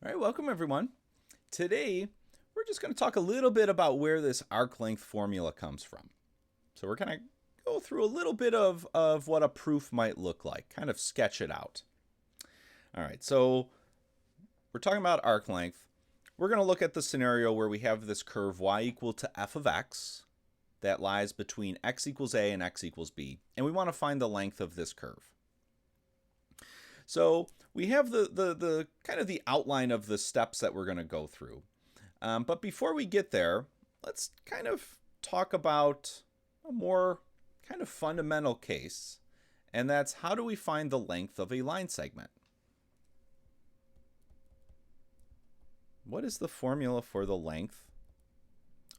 All right, welcome everyone. Today, we're just going to talk a little bit about where this arc length formula comes from. So we're going to go through a little bit of what a proof might look like, kind of sketch it out. All right, so we're talking about arc length. We're going to look at the scenario where we have this curve y equal to f of x that lies between x equals a and x equals b, and we want to find the length of this curve. So we have the kind of the outline of the steps that we're going to go through. But before we get there, let's kind of talk about a more kind of fundamental case, and that's how do we find the length of a line segment? What is the formula for the length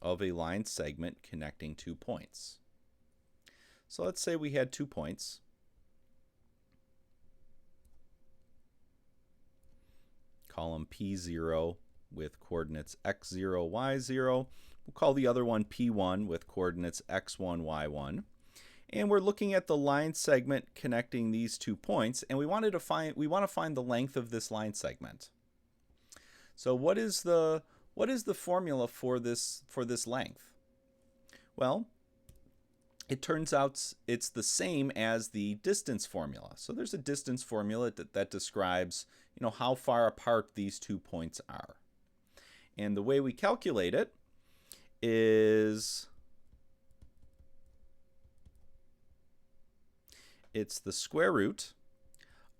of a line segment connecting 2 points? So let's say we had 2 points. Call them P0 with coordinates x0, y0. We'll call the other one P1 with coordinates x1, y1. And we're looking at the line segment connecting these 2 points, and we want to find the length of this line segment. So what is the formula for this length? Well, it turns out it's the same as the distance formula. So there's a distance formula that describes, how far apart these 2 points are. And the way we calculate it is it's the square root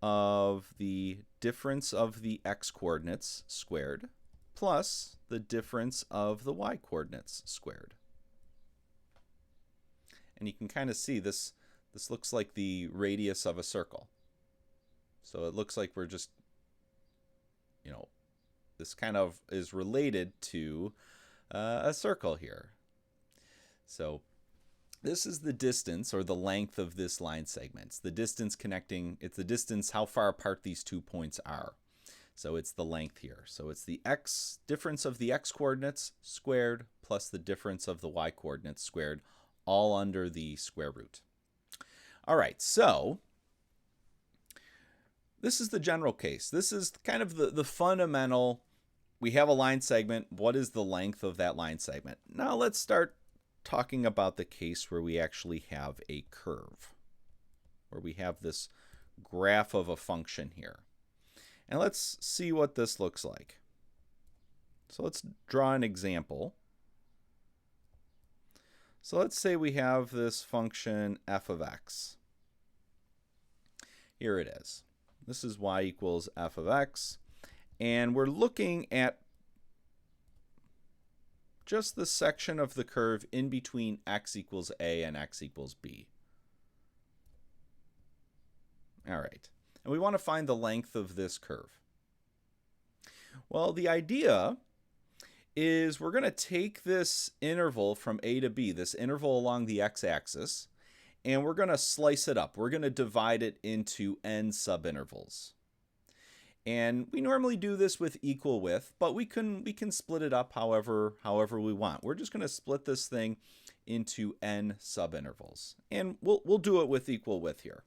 of the difference of the x coordinates squared plus the difference of the y coordinates squared. And you can kind of see this looks like the radius of a circle. So it looks like we're just, this kind of is related to a circle here. So this is the distance or the length of this line segment. It's the distance connecting, it's the distance how far apart these 2 points are. So it's the length here. So it's the difference of the x coordinates squared plus the difference of the y coordinates squared, all under the square root. All right, so this is the general case. This is kind of the fundamental. We have a line segment. What is the length of that line segment? Now let's start talking about the case where we actually have a curve, where we have this graph of a function here. And let's see what this looks like. So let's draw an example. So let's say we have this function f of x. Here it is. This is y equals f of x. And we're looking at just the section of the curve in between x equals a and x equals b. All right. And we want to find the length of this curve. Well, the idea is we're going to take this interval from a to b, this interval along the x-axis, and we're going to slice it up. We're going to divide it into n subintervals. And we normally do this with equal width, but we can split it up however we want. We're just going to split this thing into n subintervals. And we'll do it with equal width here.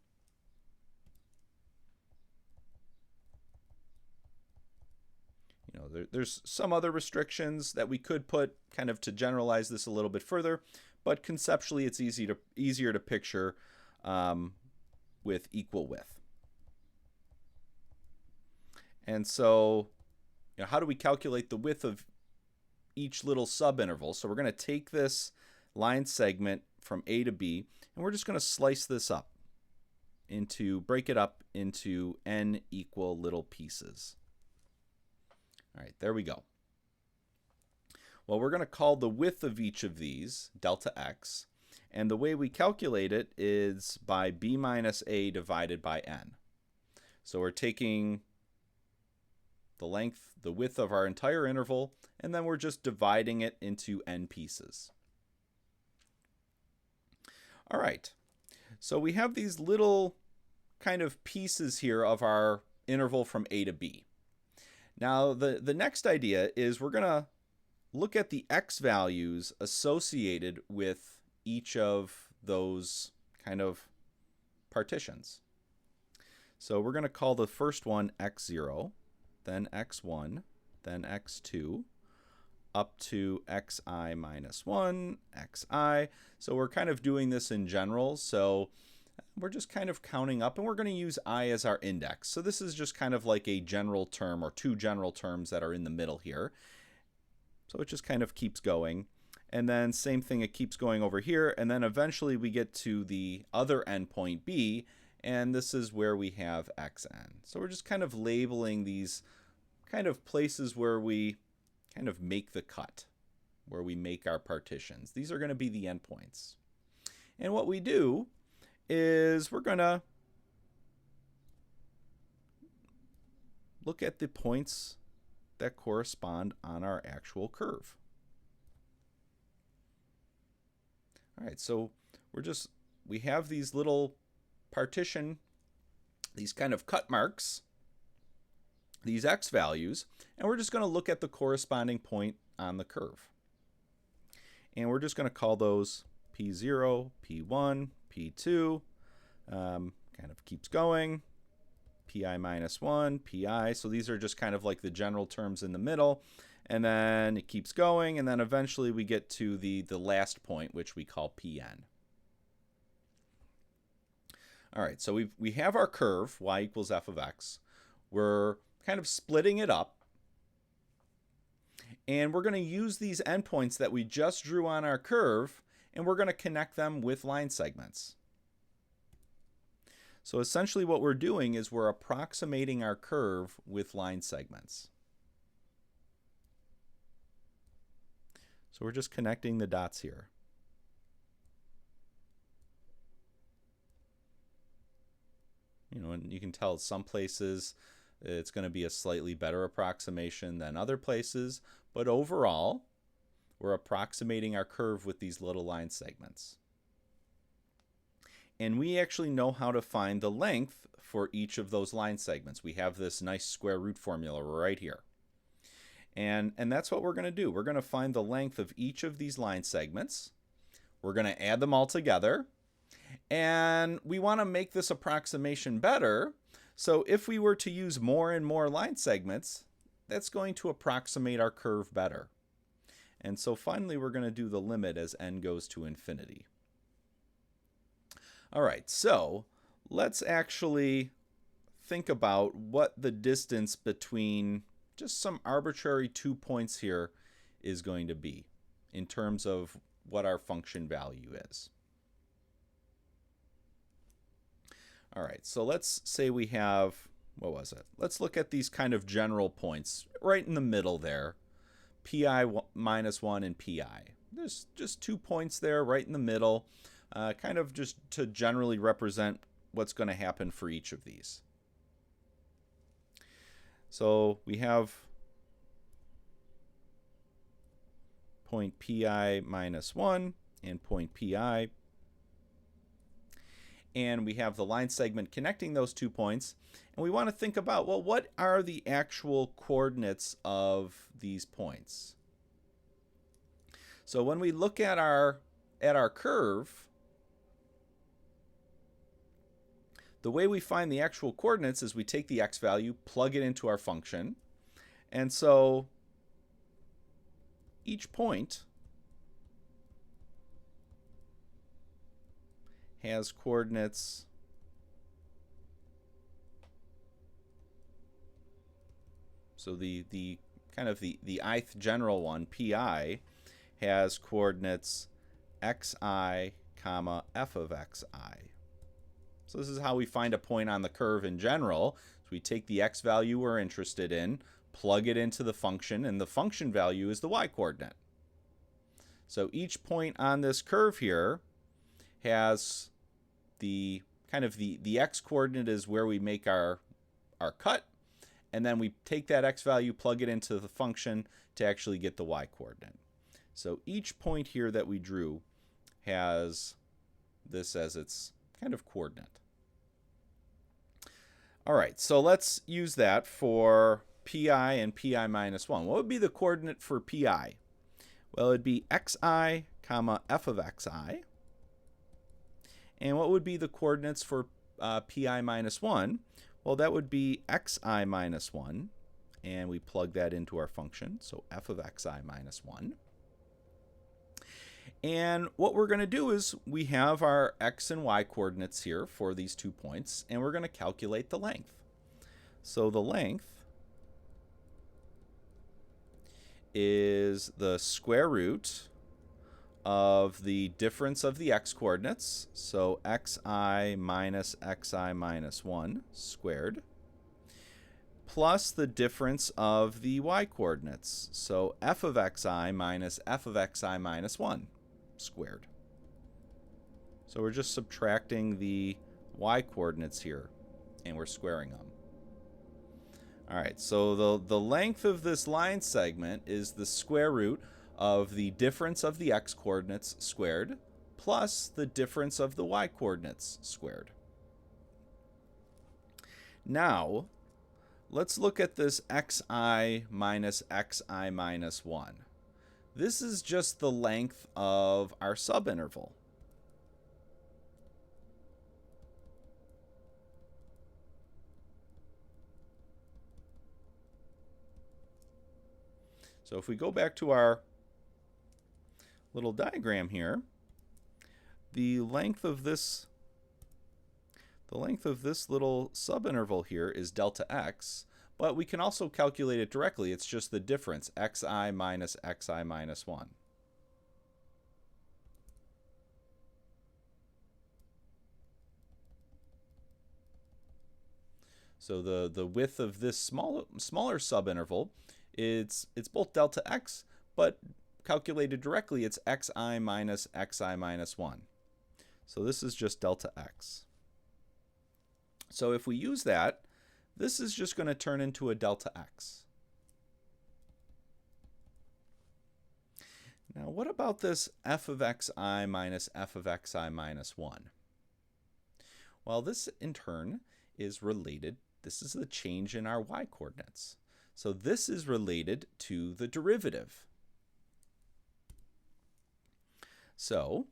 There's some other restrictions that we could put kind of to generalize this a little bit further, but conceptually it's easier to picture with equal width. And so, how do we calculate the width of each little subinterval? So we're going to take this line segment from A to B, and we're just going to slice this up break it up into n equal little pieces. All right, there we go. Well, we're going to call the width of each of these delta x, and the way we calculate it is by b minus a divided by n. So we're taking the width of our entire interval, and then we're just dividing it into n pieces. All right, so we have these little kind of pieces here of our interval from a to b. Now, the next idea is we're going to look at the x values associated with each of those kind of partitions. So we're going to call the first one x0, then x1, then x2, up to xi minus 1, xi. So we're kind of doing this in general. So we're just kind of counting up, and we're going to use I as our index. So this is just kind of like a general term, or two general terms that are in the middle here. So it just kind of keeps going. And then same thing, it keeps going over here. And then eventually we get to the other endpoint B, and this is where we have xn. So we're just kind of labeling these kind of places where we kind of make the cut, where we make our partitions. These are going to be the endpoints. And what we do is we're going to look at the points that correspond on our actual curve. All right, so we have these little partition, these kind of cut marks, these x values, and we're just going to look at the corresponding point on the curve. And we're just going to call those P0, P1, P2, kind of keeps going, Pi minus 1, Pi. So these are just kind of like the general terms in the middle. And then it keeps going, and then eventually we get to the last point, which we call Pn. All right, so we have our curve, y equals f of x. We're kind of splitting it up. And we're going to use these endpoints that we just drew on our curve, and we're going to connect them with line segments. So essentially what we're doing is we're approximating our curve with line segments. So we're just connecting the dots here. And you can tell some places it's going to be a slightly better approximation than other places, but overall, we're approximating our curve with these little line segments. And we actually know how to find the length for each of those line segments. We have this nice square root formula right here. And that's what we're going to do. We're going to find the length of each of these line segments. We're going to add them all together. And we want to make this approximation better. So if we were to use more and more line segments, that's going to approximate our curve better. And so finally, we're going to do the limit as n goes to infinity. All right, so let's actually think about what the distance between just some arbitrary 2 points here is going to be in terms of what our function value is. All right, so let's say we have, what was it? Let's look at these kind of general points right in the middle there, Pi minus 1 and Pi. There's just 2 points there right in the middle, kind of just to generally represent what's going to happen for each of these. So we have point Pi minus 1 and point Pi. And we have the line segment connecting those 2 points. And we want to think about, well, what are the actual coordinates of these points? So when we look at our curve, the way we find the actual coordinates is we take the x value, plug it into our function. And so each point has coordinates so the kind of the ith general one, Pi, has coordinates xi comma f of xi. So this is how we find a point on the curve in general. So we take the x value we're interested in, plug it into the function, and the function value is the y coordinate. So each point on this curve here has the kind of the x coordinate is where we make our cut, and then we take that x value, plug it into the function to actually get the y coordinate. So each point here that we drew has this as its kind of coordinate. All right, so let's use that for Pi and Pi minus 1. What would be the coordinate for Pi? Well, it'd be xi comma f of xi. And what would be the coordinates for Pi minus 1? Well, that would be xi minus 1 and we plug that into our function, so f of xi minus 1. And what we're going to do is we have our x and y coordinates here for these 2 points, and we're going to calculate the length. So the length is the square root of the difference of the x coordinates, so xi minus 1 squared, plus the difference of the y coordinates, so f of xi minus f of xi minus 1 squared. So we're just subtracting the y coordinates here, and we're squaring them. All right, so the length of this line segment is the square root of the difference of the x coordinates squared plus the difference of the y coordinates squared. Now, let's look at this xi minus 1. This is just the length of our subinterval. So if we go back to our little diagram here, the length of this little subinterval here is delta x, but we can also calculate it directly. It's just the difference, xi minus 1. So the width of this smaller subinterval, it's both delta x, but calculated directly, it's xi minus 1. So this is just delta x. So if we use that, this is just going to turn into a delta x. Now what about this f of xi minus f of xi minus 1? Well, this in turn is related. This is the change in our y coordinates. So this is related to the derivative. So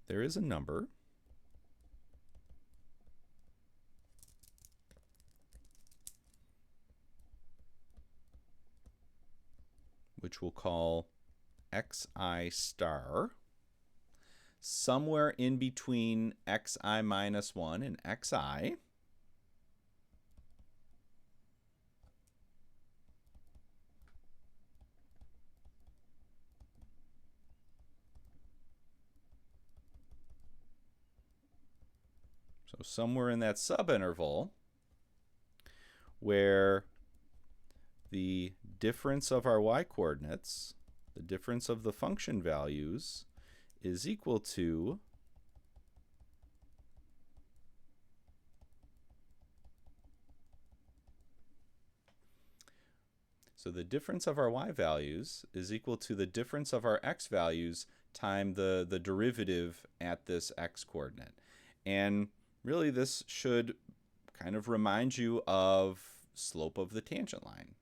there is a number which we'll call xi star, somewhere in between xi minus 1 and xi. So somewhere in that subinterval where the difference of our y coordinates, the difference of the function values, is equal to the difference of our y values is equal to the difference of our x values times the derivative at this x coordinate. And really this should kind of remind you of slope of the tangent line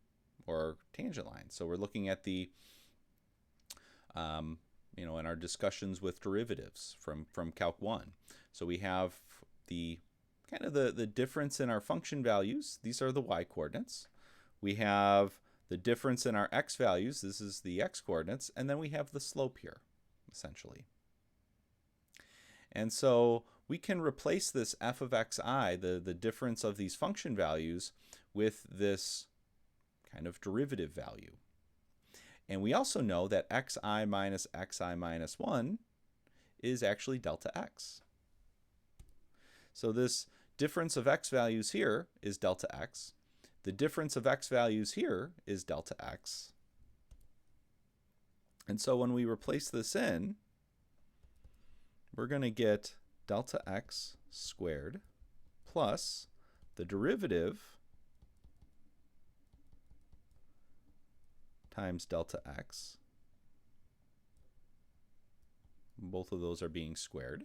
or tangent line. So we're looking at the in our discussions with derivatives from Calc 1. So we have the kind of the difference in our function values. These are the y coordinates. We have the difference in our x values. This is the x coordinates. And then we have the slope here, essentially. And so we can replace this f of xi, the difference of these function values, with this kind of derivative value. And we also know that xi minus 1 is actually delta x. So this difference of x values here is delta x. The difference of x values here is delta x. And so when we replace this in, we're going to get delta x squared plus the derivative times delta x. Both of those are being squared.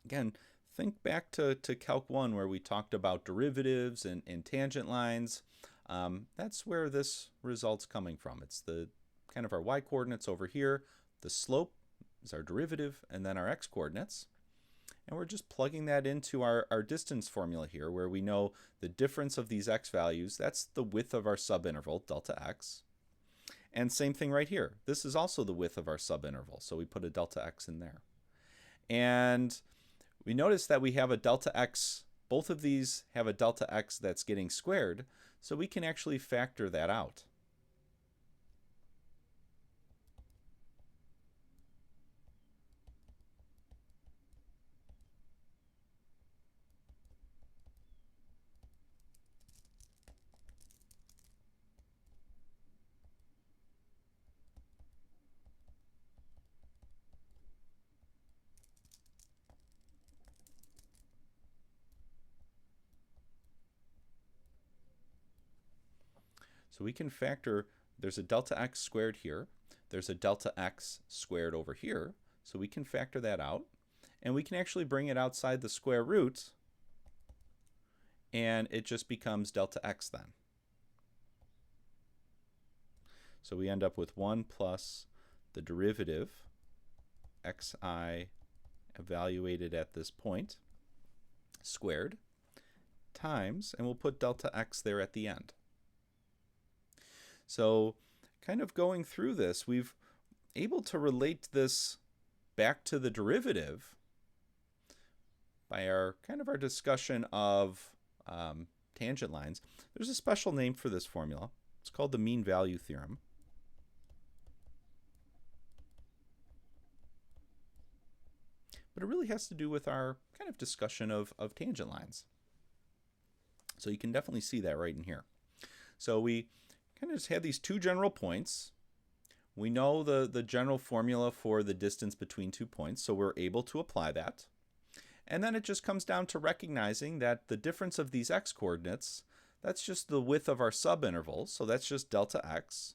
Again, think back to Calc 1 where we talked about derivatives and tangent lines. That's where this result's coming from. It's the kind of our y coordinates over here. The slope is our derivative, and then our x-coordinates. And we're just plugging that into our distance formula here, where we know the difference of these x values, that's the width of our subinterval, delta x. And same thing right here. This is also the width of our subinterval, so we put a delta x in there. And we notice that we have a delta x, both of these have a delta x that's getting squared, so we can actually factor that out. So we can factor, there's a delta x squared here, there's a delta x squared over here, so we can factor that out, and we can actually bring it outside the square root, and it just becomes delta x then. So we end up with 1 plus the derivative, xi evaluated at this point, squared, times, and we'll put delta x there at the end. So kind of going through this, we've able to relate this back to the derivative by our our discussion of tangent lines. There's a special name for this formula. It's called the mean value theorem. But it really has to do with our kind of discussion of tangent lines. So you can definitely see that right in here. So we kind of just had these two general points. We know the general formula for the distance between 2 points, so we're able to apply that. And then it just comes down to recognizing that the difference of these x-coordinates, that's just the width of our subinterval, so that's just delta x.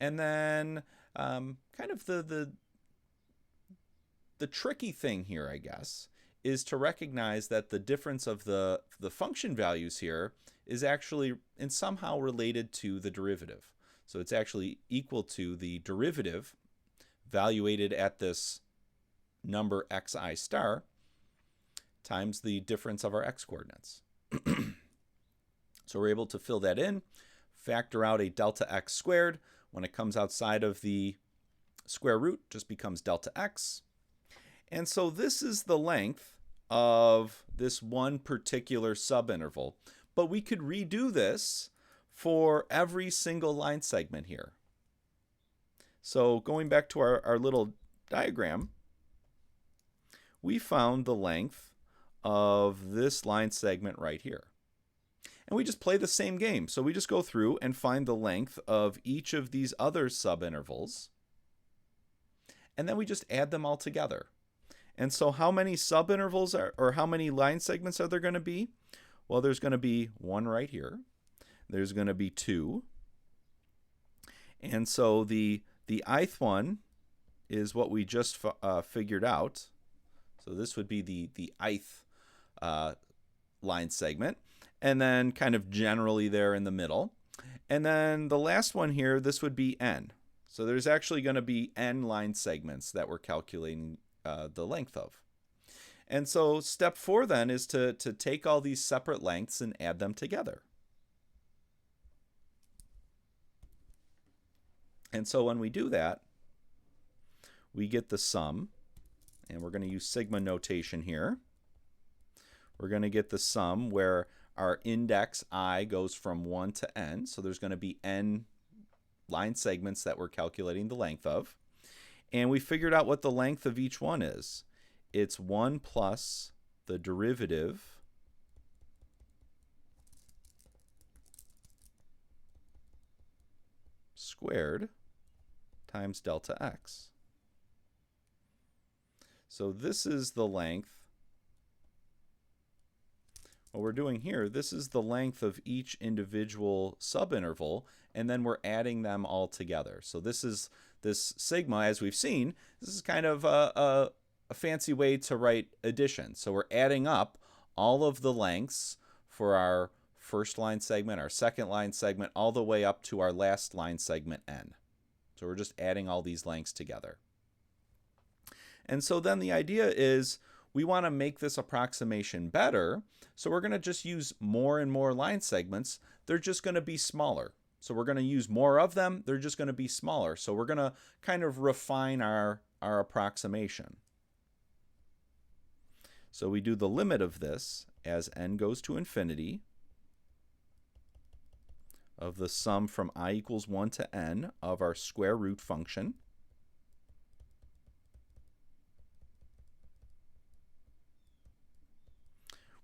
And then kind of the tricky thing here, I guess, is to recognize that the difference of the function values here is actually and somehow related to the derivative. So it's actually equal to the derivative valuated at this number xi star times the difference of our x-coordinates. So we're able to fill that in, factor out a delta x squared. When it comes outside of the square root, just becomes delta x. And so this is the length of this one particular subinterval. But we could redo this for every single line segment here. So going back to our little diagram, we found the length of this line segment right here. And we just play the same game. So we just go through and find the length of each of these other subintervals. And then we just add them all together. And so how many subintervals or how many line segments are there going to be? Well, there's going to be one right here. There's going to be two. And so the ith one is what we just figured out. So this would be the ith line segment. And then kind of generally there in the middle. And then the last one here, this would be n. So there's actually going to be n line segments that we're calculating the length of. And so step 4 then is to take all these separate lengths and add them together. And so when we do that, we get the sum, and we're going to use sigma notation here. We're going to get the sum where our index I goes from 1 to n, so there's going to be n line segments that we're calculating the length of. And we figured out what the length of each one is. It's 1 plus the derivative squared times delta x. So this is the length. What we're doing here, this is the length of each individual subinterval, and then we're adding them all together. So this sigma, as we've seen, this is kind of a fancy way to write addition. So we're adding up all of the lengths for our first line segment, our second line segment, all the way up to our last line segment n. So we're just adding all these lengths together. And so then the idea is we want to make this approximation better. So we're going to just use more and more line segments. They're just going to be smaller. So we're going to use more of them. They're just going to be smaller. So we're going to kind of refine our approximation. So we do the limit of this as n goes to infinity of the sum from I equals 1 to n of our square root function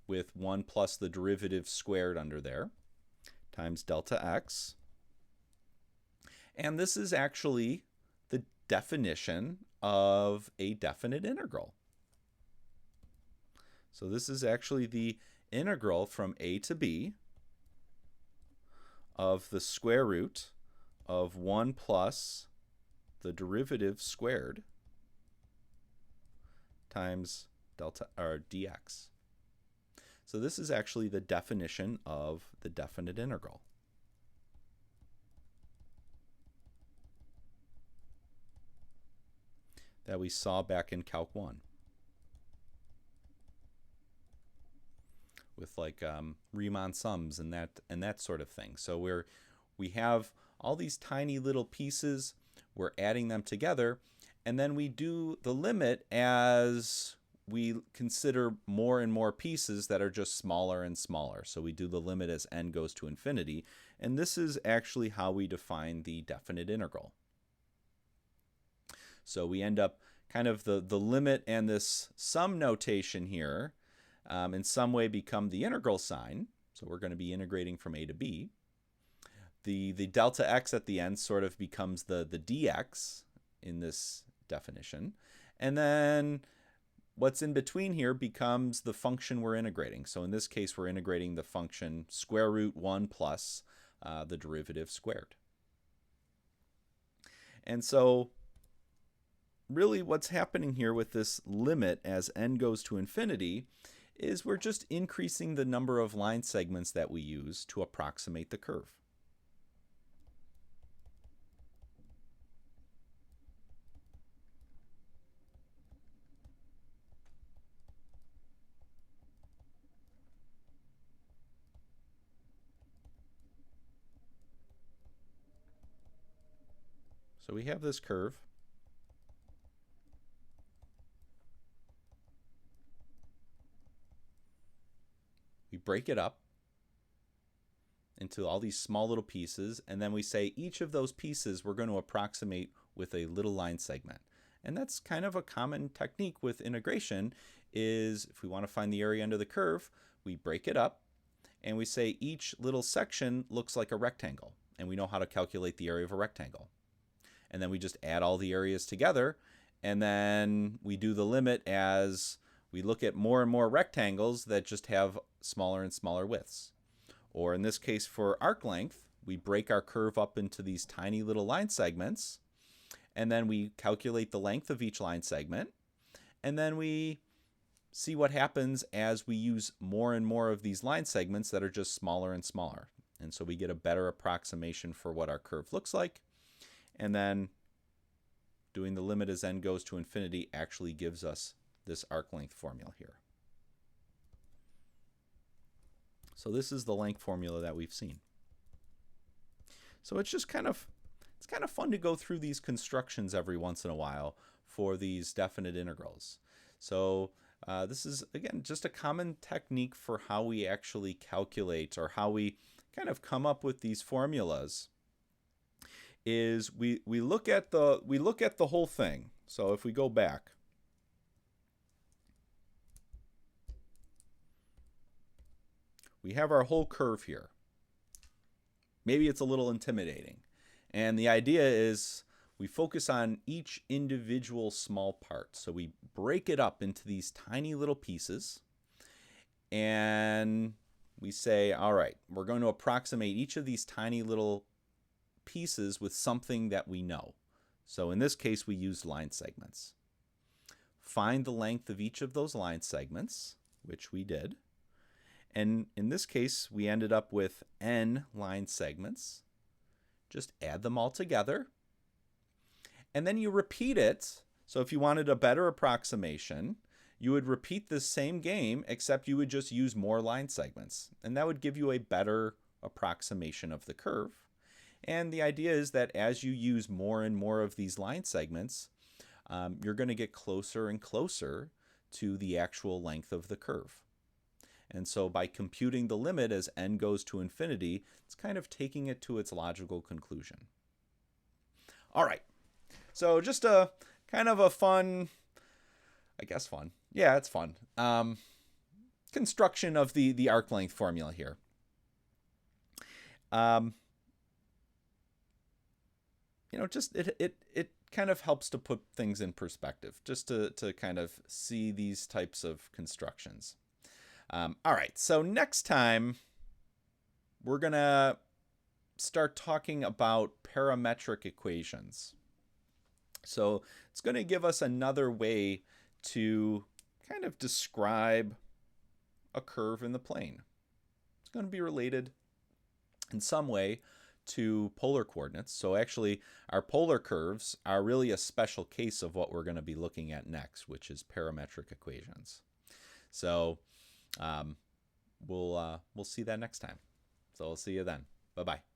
with 1 plus the derivative squared under there times delta x. And this is actually the definition of a definite integral. So this is actually the integral from a to b of the square root of 1 plus the derivative squared times delta or dx. So this is actually the definition of the definite integral. That we saw back in Calc 1 with like Riemann sums and that sort of thing. So we have all these tiny little pieces, we're adding them together, and then we do the limit as we consider more and more pieces that are just smaller and smaller. So we do the limit as n goes to infinity, and this is actually how we define the definite integral. So we end up kind of the limit and this sum notation here in some way become the integral sign. So we're going to be integrating from a to b. The delta x at the end sort of becomes the dx in this definition. And then what's in between here becomes the function we're integrating. So in this case, we're integrating the function square root 1 plus the derivative squared. And so really what's happening here with this limit as n goes to infinity is we're just increasing the number of line segments that we use to approximate the curve. So we have this curve. We break it up into all these small little pieces, and then we say each of those pieces we're going to approximate with a little line segment. And that's kind of a common technique with integration, is if we want to find the area under the curve, we break it up and we say each little section looks like a rectangle, and we know how to calculate the area of a rectangle. And then we just add all the areas together, and then we do the limit as we look at more and more rectangles that just have smaller and smaller widths. Or in this case for arc length, we break our curve up into these tiny little line segments, and then we calculate the length of each line segment, and then we see what happens as we use more and more of these line segments that are just smaller and smaller. And so we get a better approximation for what our curve looks like. And then doing the limit as n goes to infinity actually gives us this arc length formula here. So this is the length formula that we've seen. So it's just kind of fun to go through these constructions every once in a while for these definite integrals. So this is, again, just a common technique for how we actually calculate, or how we kind of come up with these formulas, is we look at the whole thing. So if we go back, we have our whole curve here. Maybe it's a little intimidating. And the idea is we focus on each individual small part. So we break it up into these tiny little pieces, and we say, all right, we're going to approximate each of these tiny little pieces with something that we know. So in this case, we used line segments. Find the length of each of those line segments, which we did. And in this case, we ended up with n line segments. Just add them all together. And then you repeat it So if you wanted a better approximation, you would repeat this same game, except you would just use more line segments. And that would give you a better approximation of the curve. And the idea is that as you use more and more of these line segments, you're going to get closer and closer to the actual length of the curve. And so by computing the limit as n goes to infinity, it's kind of taking it to its logical conclusion. All right, so just a kind of a fun, I guess fun. Yeah, it's fun. Construction of the arc length formula here. Just it kind of helps to put things in perspective, just to kind of see these types of constructions. All right, so next time we're going to start talking about parametric equations. So it's going to give us another way to kind of describe a curve in the plane. It's going to be related in some way to polar coordinates. So actually, our polar curves are really a special case of what we're going to be looking at next, which is parametric equations. So we'll see that next time. So I'll see you then. Bye-bye.